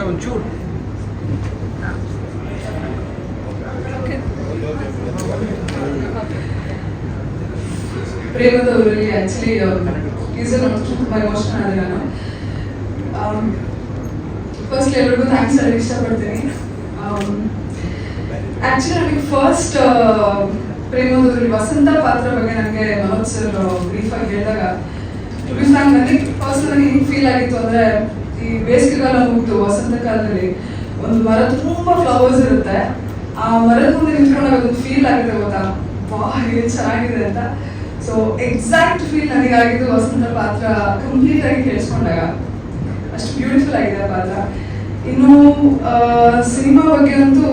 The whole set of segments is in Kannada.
ಒಂಚೂರು ಪ್ರೇಮದವರಲ್ಲಿ ಆಕ್ಚುಲಿ ಟೀಸರ್ ನೋಡಿದ್ರೆ ತುಂಬ ಎಮೋಷನಲ್ ಆದ್ರೆ ನಾನು ಫಸ್ಟ್ ಎಲ್ರಿಗೂ ಥ್ಯಾಂಕ್ಸ್ ಹೇಳಕ್ಕೆ ಇಷ್ಟಪಡ್ತೀನಿ. ಆಕ್ಚುಲಿ ನನಗೆ ಫಸ್ಟ್ ಪ್ರೇಮದವರಲ್ಲಿ ವಸಂತ ಪಾತ್ರ ಬಗ್ಗೆ ನನಗೆ ಮನೋಜ್ ಸರ್ ಬ್ರೀಫಾಗಿ ಹೇಳಿದಾಗ ಟು ಬಿ ಫ್ರಾಂಕ್ ನನಗೆ ಪರ್ಸನಲಿ ಹೆಂಗೆ ಫೀಲ್ ಆಗಿತ್ತು ಅಂದರೆ ಈ ಬೇಸಿಗೆಗಾಲ ಮುಗಿದು ವಸಂತ ಕಾಲದಲ್ಲಿ ಒಂದು ಮರ ತುಂಬ ಫ್ಲವರ್ಸ್ ಇರುತ್ತೆ, ಆ ಮರದ ಮುಂದೆ ನಿಂತ್ಕೊಂಡಾಗ ಒಂದು ಫೀಲ್ ಆಗಿದೆ ಗೊತ್ತಾ, ವಾಹ್ ಏನು ಚೆನ್ನಾಗಿದೆ ಅಂತ. ಸೊ ಎಕ್ಸಾಕ್ಟ್ ಫೀಲ್ ನನಗಾಗಿದ್ದು ವಸಂತ ಪಾತ್ರ ಕಂಪ್ಲೀಟ್ ಆಗಿ ಕೇಳಿಸ್ಕೊಂಡಾಗ. ಅಷ್ಟು ಬ್ಯೂಟಿಫುಲ್ ಆಗಿದೆ ಪಾತ್ರ. ಇನ್ನು ಸಿನಿಮಾ ಬಗ್ಗೆ ಅಂತೂ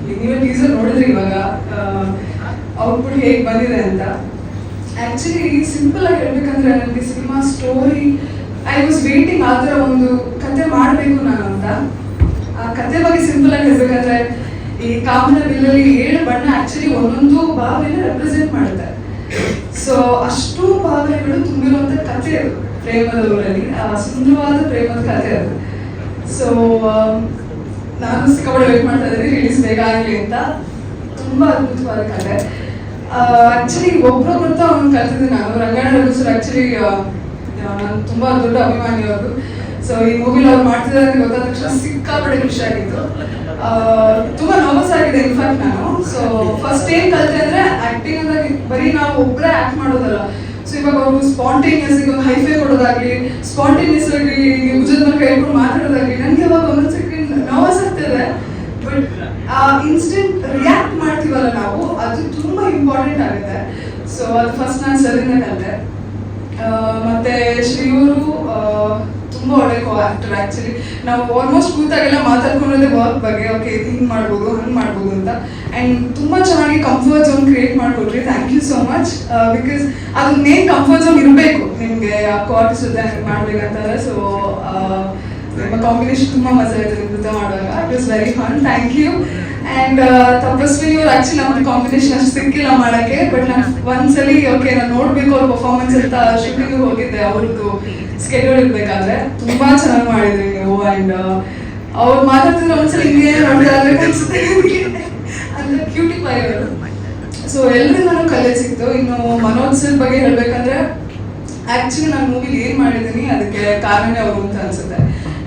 ನೀವೇ ಟೀಸರ್ ನೋಡಿದ್ರಿ ಇವಾಗ ಔಟ್ಪುಟ್ ಹೇಗೆ ಬಂದಿದೆ ಅಂತ. ಆ್ಯಕ್ಚುಲಿ ಸಿಂಪಲ್ ಆಗಿ ಹೇಳ್ಬೇಕಂದ್ರೆ ನನಗೆ cinema story I was waiting ಆ ಥರ ಒಂದು ಕತೆ ಮಾಡಬೇಕು ನಾನು ಅಂತ. ಆ ಕತೆ ಬಗ್ಗೆ ಸಿಂಪಲ್ ಆಗಿ ಹೇಳ್ಬೇಕಂದ್ರೆ ಈ ಕಾಮನ ಬಿಲ್ಲಲ್ಲಿ 7 ಬಣ್ಣ ಆ್ಯಕ್ಚುಲಿ ಒಂದೊಂದು ಭಾವನೆ ರೆಪ್ರೆಸೆಂಟ್ ಮಾಡುತ್ತೆ. ಸೊ ಅಷ್ಟು ಭಾವನೆಗಳು ತುಂಬಿರುವಂಥ ಕತೆ ಅದು ಪ್ರೇಮದವರಲ್ಲಿ, ಸುಂದರವಾದ ಪ್ರೇಮದ ಕತೆ ಅದು. ಸೊ ನಾನು ಸಿಕ್ಕಾಪಟ್ಟೆ ವೇಟ್ ಮಾಡ್ತಾ ಇದ್ದೀನಿ ರಿಲೀಸ್ ಬೇಗ ಆಗಲಿ ಅಂತ. ತುಂಬ ಅದ್ಭುತವಾದ ಕತೆ. ಆ್ಯಕ್ಚುಲಿ ಒಬ್ಬರೊಬ್ಬರಂತ ಅವ್ನು ಕಲ್ತಿದ್ದೀನಿ ನಾನು. ರಂಗಣ್ಣ ಸರ್ ಆ್ಯಕ್ಚುಲಿ ನಾನು ತುಂಬ ದೊಡ್ಡ ಅಭಿಮಾನಿ ಅವ್ರದ್ದು. ಸೊ ಈ ಮೂವಿಲಿ ಅವ್ರು ಮಾಡ್ತಿದ್ದಾರೆ ಅಂತ ಗೊತ್ತಾದ ತಕ್ಷಣ ಸಿಕ್ಕಾಪಟ್ಟೆ ಖುಷಿ ಆಗಿತ್ತು. ತುಂಬ ನರ್ವಸ್ ಆಗಿದೆ ಇನ್ಫ್ಯಾಕ್ಟ್ ನಾನು. ಸೊ ಫಸ್ಟ್ ಏನು ಕಲಿತೆ ಅಂದರೆ ಆ್ಯಕ್ಟಿಂಗ್ ಅಂದರೆ ಬರೀ ನಾವು ಒಬ್ಬರೇ ಆ್ಯಕ್ಟ್ ಮಾಡೋದಲ್ಲ. ಸೊ ಇವಾಗ ಅವರು ಸ್ಪಾಂಟೇನಿಯಸ್ ಈಗ ಒಂದು ಹೈಫೈ ಕೊಡೋದಾಗಲಿ, ಸ್ಪಾಂಟೇನಿಯಸ್ ಆಗಿ ಭುಜದ ಮೇಲೆ ಕೈ ಇಟ್ಕೊಂಡು ಮಾತಾಡೋದಾಗಲಿ, ನನಗೆ ಅವಾಗ ಒಂದೊಂದು ಸೆಕೆಂಡ್ ನರ್ವಸ್ ಆಗ್ತಿದೆ. ಬಟ್ ಆ ಇನ್ಸ್ಟೆಂಟ್ ರಿಯಾಕ್ಟ್ ಮಾಡ್ತೀವಲ್ಲ ನಾವು, ಅದು ತುಂಬ ಇಂಪಾರ್ಟೆಂಟ್ ಆಗುತ್ತೆ. ಸೊ ಅದು ಫಸ್ಟ್ ನಾನು ಸರಿಂದ ಕಲಿತೆ. ಮತ್ತು ಶ್ರೀಯವರು ತುಂಬ ಒಳ್ಳೆ ಕೋ ಆ್ಯಕ್ಟರ್. ಆ್ಯಕ್ಚುಲಿ ನಾವು ಆಲ್ಮೋಸ್ಟ್ ಕೂತಾಗೆಲ್ಲ ಮಾತಾಡ್ಕೊಂಡೇ ವರ್ಕ್ ಬಗ್ಗೆ, ಓಕೆ ಇದು ಹಿಂಗೆ ಮಾಡ್ಬೋದು ಹಂಗೆ ಮಾಡ್ಬೋದು ಅಂತ. ಆ್ಯಂಡ್ ತುಂಬ ಚೆನ್ನಾಗಿ ಕಂಫರ್ಟ್ ಝೋನ್ ಕ್ರಿಯೇಟ್ ಮಾಡಿಕೊಟ್ರಿ. Thank you so much. Because ಅದು ಮೇನ್ ಕಂಫರ್ಟ್ ಝೋನ್ ಇರಬೇಕು ನಿಮಗೆ ಆ ಆರ್ಟಿಸ್ಟ್ ಜೊತೆ ಮಾಡ್ಬೇಕಂತಾರೆ. ಸೊ ನಿಮ್ಮ ಕಾಂಬಿನೇಷನ್ ತುಂಬ ಮಜಾ ಆಯಿತು ನಿಮ್ಮ ಜೊತೆ ಮಾಡುವಾಗ. It was very fun. Thank you. And Tapasvi ಅವ್ರು ಆ್ಯಕ್ಚುಲಿ ನಮ್ಗೆ ಕಾಂಬಿನೇಷನ್ ಅಷ್ಟು ಸಿಕ್ಕಿಲ್ಲ ಮಾಡೋಕ್ಕೆ. ಬಟ್ ನಾನು ಒಂದ್ಸಲಿ ಓಕೆ ನಾನು ನೋಡಬೇಕು ಅವ್ರ ಪರ್ಫಾರ್ಮೆನ್ಸ್ ಅಂತ ಶೂಟಿಂಗ್ ಹೋಗಿದ್ದೆ ಅವ್ರದ್ದು ಸ್ಕೆಡ್ಯೂಲ್ ಇರಬೇಕಾದ್ರೆ. ತುಂಬ ಚೆನ್ನಾಗಿ ಮಾಡಿದ್ರಿ ನೀವು. ಆ್ಯಂಡ್ ಅವ್ರು ಮಾತಾಡ್ತಿದ್ರೆ ಒಂದ್ಸಲಿ ಹಿಂಗೆ ನೋಡ್ತಾರೆ ಅನ್ಸುತ್ತೆ ಅಂದರೆ ಕ್ಯೂಟಿ ಪೈ ಅವರು. ಸೊ ಎಲ್ಲರೂ ನಾನು ಕಲೆ ಸಿಕ್ತು. ಇನ್ನು ಮನೋಜ್ ಸರ್ ಬಗ್ಗೆ ಹೇಳಬೇಕಂದ್ರೆ ಆ್ಯಕ್ಚುಲಿ ನಾನು ಮೂವಿಲಿ ಏನು ಮಾಡಿದ್ದೀನಿ ಅದಕ್ಕೆ ಕಾರಣ ಅವರು ಅಂತ ಅನ್ಸುತ್ತೆ.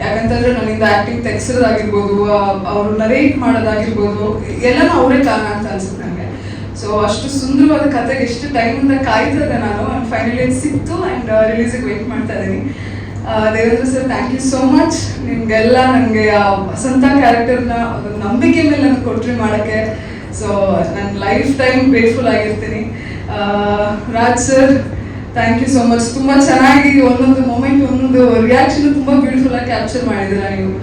ಯಾಕಂತಂದ್ರೆ ನನ್ನಿಂದ ಆ್ಯಕ್ಟಿಂಗ್ ತೆಗ್ಸೋದಾಗಿರ್ಬೋದು, ಅವರು ನರೇಟ್ ಮಾಡೋದಾಗಿರ್ಬೋದು, ಎಲ್ಲನೂ ಅವರೇ ಕಾರಣ ಅಂತ ಅನ್ಸುತ್ತೆ ನನಗೆ. ಸೊ ಅಷ್ಟು ಸುಂದರವಾದ ಕತೆಗೆ ಎಷ್ಟು ಟೈಮಿಂದ ಕಾಯ್ತಾ ಇದ್ದೆ ನಾನು. ಆ್ಯಂಡ್ ಫೈನಲಿ ಸಿಕ್ತು ಆ್ಯಂಡ್ ರಿಲೀಸಿಗೆ ವೆಯ್ಟ್ ಮಾಡ್ತಾ ಇದ್ದೀನಿ. Devendra sir thank you so much. ನಿಮಗೆಲ್ಲ ನನಗೆ ಆ ವಸಂತ ಕ್ಯಾರೆಕ್ಟರ್ನ ಒಂದು ನಂಬಿಕೆ ಮೇಲೆ ನನಗೆ ಕೊಟ್ಟರೆ ಮಾಡೋಕ್ಕೆ. ಸೊ ನನ್ನ ಲೈಫ್ ಟೈಮ್ ಗ್ರೇಟ್ಫುಲ್ ಆಗಿರ್ತೀನಿ. Raj sir thank you so much. ತುಂಬ ಚೆನ್ನಾಗಿ ಒಂದೊಂದು ಮೂಮೆಂಟ್ ಒಂದೊಂದು ರಿಯಾಕ್ಷನ್ ತುಂಬ ಬ್ಯೂಟಿಫುಲ್ ಆಗಿ ಕ್ಯಾಪ್ಚರ್ ಮಾಡಿದ್ದೀರಾ ನೀವು.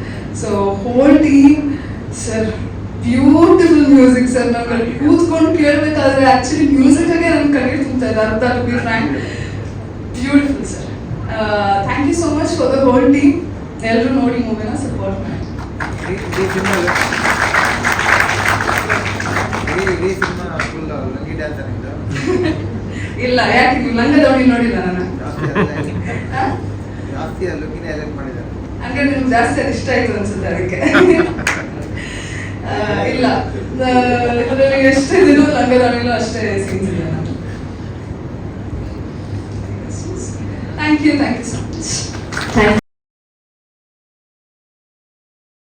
So whole team sir beautiful music sir. ನಮ್ಗೆ ಕೂತ್ಕೊಂಡು ಕೇಳಬೇಕಾದ್ರೆ ಆ್ಯಕ್ಚುಲಿ ಮ್ಯೂಸಿಕ್ಗೆ ನನ್ನ ಕಣ್ಣೀರು ತುಂಬ್ತಾ ಇದೆ ಅರ್ಧ. To be frank beautiful sir. Thank you so much for the whole team. ಎಲ್ಲರೂ ನೋಡಿ ಮೂವಿನ ಸಪೋರ್ಟ್ ಮಾಡಿ. ಇಲ್ಲ, ಯಾಕೆ ನೀವು ಲಂಗ ದೋಣಿ ನೋಡಿಲ್ಲ ನಾನು? ಹಂಗಾದ್ರೆ ನಿಮ್ಗೆ ಜಾಸ್ತಿ ಅದು ಇಷ್ಟ ಆಯ್ತು ಅನ್ಸುತ್ತೆ ಅದಕ್ಕೆ. ಇಲ್ಲ, ಇದರಲ್ಲಿ ಎಷ್ಟು ಇದೀನೋ ಲಂಗ ದೋಣಿಲೂ ಅಷ್ಟೇ ಸೀನ್ಸ್ ಇದೆ ನಾನು. Thank you so much.